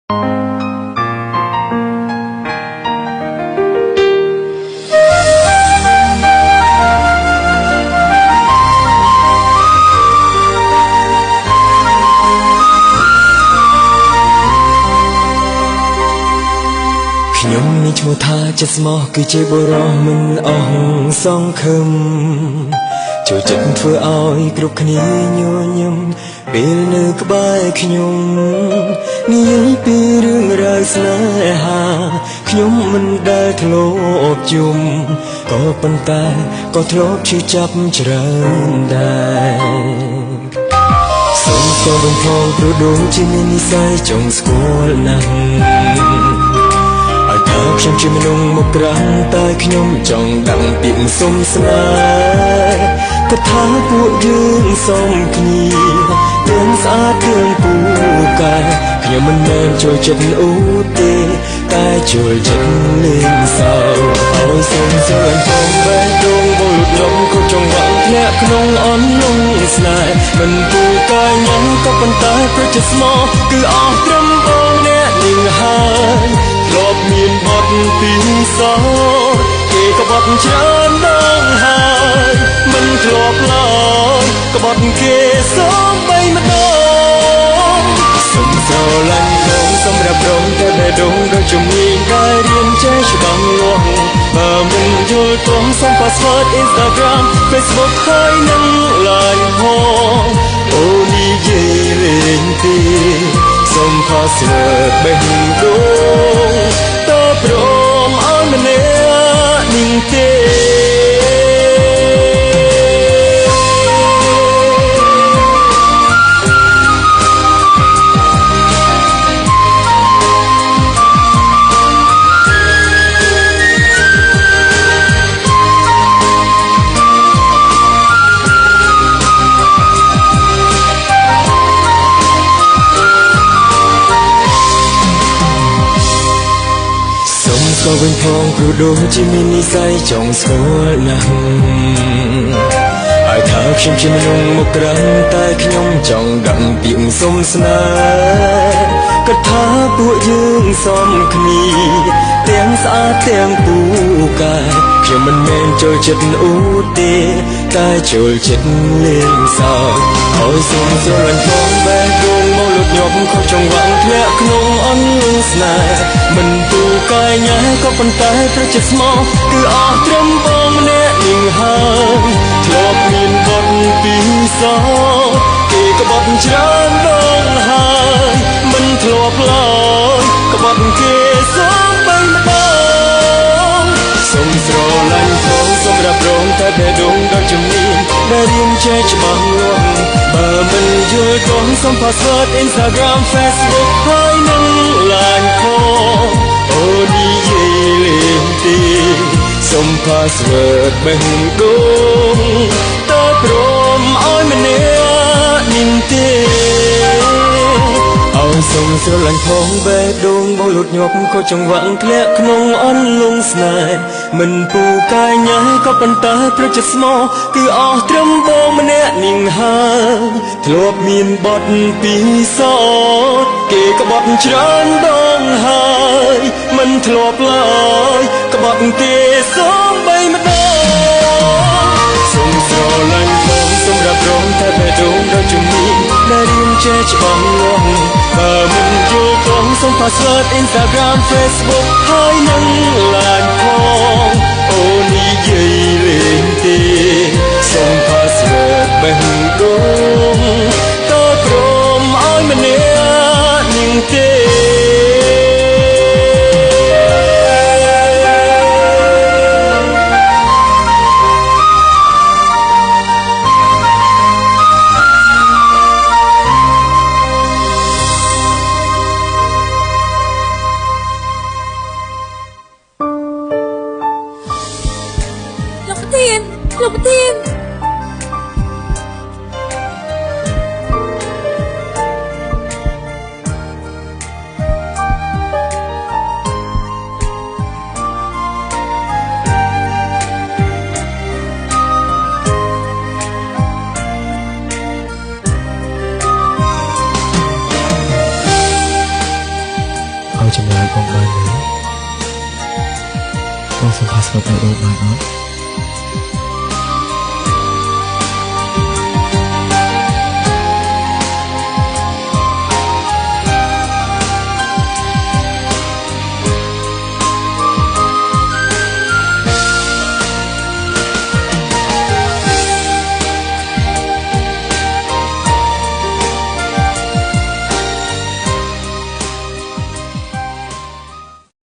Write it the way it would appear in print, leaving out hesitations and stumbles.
ខ្ញុំមានឈ្មោះថាចិត្តស្មោះគឺជាបុរសមិនអស់សង្ឃឹមចូលចិត្តធ្វើឲ្យគ្រប់គ្នាញញឹមពេលនៅក្បែរខ្ញុំនិយាយពីរឿងរ៉ាវស្នេហាខ្ញុំមិនដែលធ្លាប់ជុំក៏ប៉ុន្តែក៏ធ្លាប់ឈឺចាប់ច្រើនដែរសូមស្គាល់បំផងព្រោះដូចជាមាននិស្ស័យចង់ស្គាល់ណាស់ខ្ញុំជាមនុស្សមកក្រាំងតែខ្ញុំចង់ដឹងពាក្យសុំស្នេហ៍ក៏ថាពួកយើងសមគ្នាទាំងស្អាតទាំងពូកែខ្ញុំមិនមែនចូលចិត្តអូទេតែចូលចិត្តលេងសើចឲ្យសុំសើចផងបែរដងបុលខ្ញុំក៏ចង់វ៉ាំងធ្លាក់ក្នុងអន់លងស្នេហ៍មិនពូកែញ៉ាំក៏ប៉ុន្តែប្រជិតស្មោះគឺអស់ត្រឹមបងអ្នកនឹងហើយធ្លាប់មានបទពីសោគេក៏បត់ច្រើនដងហើយមិនធ្លាប់ឡើយក៏បត់គេសូមបីម្ដងសុំស្រឡាញ់ខ្ញុំសម្រាប់រងតែបេះដូងដូចជំនាញដែលរៀនចេះច្បាស់លាស់បើមិនយល់ព្រមសុំ password Instagram Facebook ហើយនឹង Line ផងអូនិយាយលេងទេសុំ password បេះដូងតើព្រមឲ្យម្នាក់នឹងទេក៏វិញផងព្រោះដូចជាមាននិស្ស័យចង់ស្គាល់ណាស់ហើយថាខ្ញុំជាមនុស្សមកក្រាំងតែខ្ញុំចង់ដឹងពាក្យសុំស្នេហ៍ក៏ថាពួកយើងសមគ្នាទាំងស្អាតទាំងពូកែខ្ញុំមិនមែនចូលចិត្តអូទេតែចូលចិត្តលេងសើចឲ្យសុំស្រឡាញ់ផងបែរដងមកលុតញាប់ខុសចង្វាក់ធ្លាក់ក្នុងអន់លងស្នេហ៍មិនពូកែញ៉ែក៏ប៉ុន្តែប្រជិតស្មោះគឺអស់ត្រឹមបងម្នាក់នឹងហើយធ្លាប់មានបទពីសោគេក៏បត់ច្រើនដងហើយមិនធ្លាប់ឡើយក៏បត់គេសូមបីម្ដងសូមស្រឡាញ់ផងសម្រាប់រងតែបេះដូងដល់ជំនាញដែលរៀនចេះច្បាស់លាស់បើមិនយល់ក៏សុំ password Instagram Facebook ហើយនឹង Line ផងអូនិយាយលេងទេសុំ password បេះដូងតើព្រមឲ្យម្នាក់នឹងទេឲ្យសុំស្រឡាញ់ផងបេះដូងបងលូតញាប់ក៏ចង្វាក់ធ្លាក់ក្នុងអន់លងស្នេហ៍មិនពូកែញ៉ែក៏ប៉ុន្តែប្រជិតស្មោះគឺអស់ត្រឹមបងម្នាក់នឹងហើយធ្លាប់មានបទពីសោគេក៏បត់ច្រើនដងហើយមិនធ្លាប់ឡើយក៏បត់គេសូមបីម្ដងសូមស្រឡាញ់ផងសម្រាប់រងតែបេះដូងដល់ជំនាញដែលរៀនចេះច្បាស់លាស់បើមិនយល់ក៏សុំ password Instagram Facebook ហើយនឹង Line ផងអូនិយាយលេងទេសុំ password បេះដូងតើព្រមឲ្យម្នាក់នឹងទេ ចម្លើយបងបានទេបងសុំ password ទៅអូនបានអត់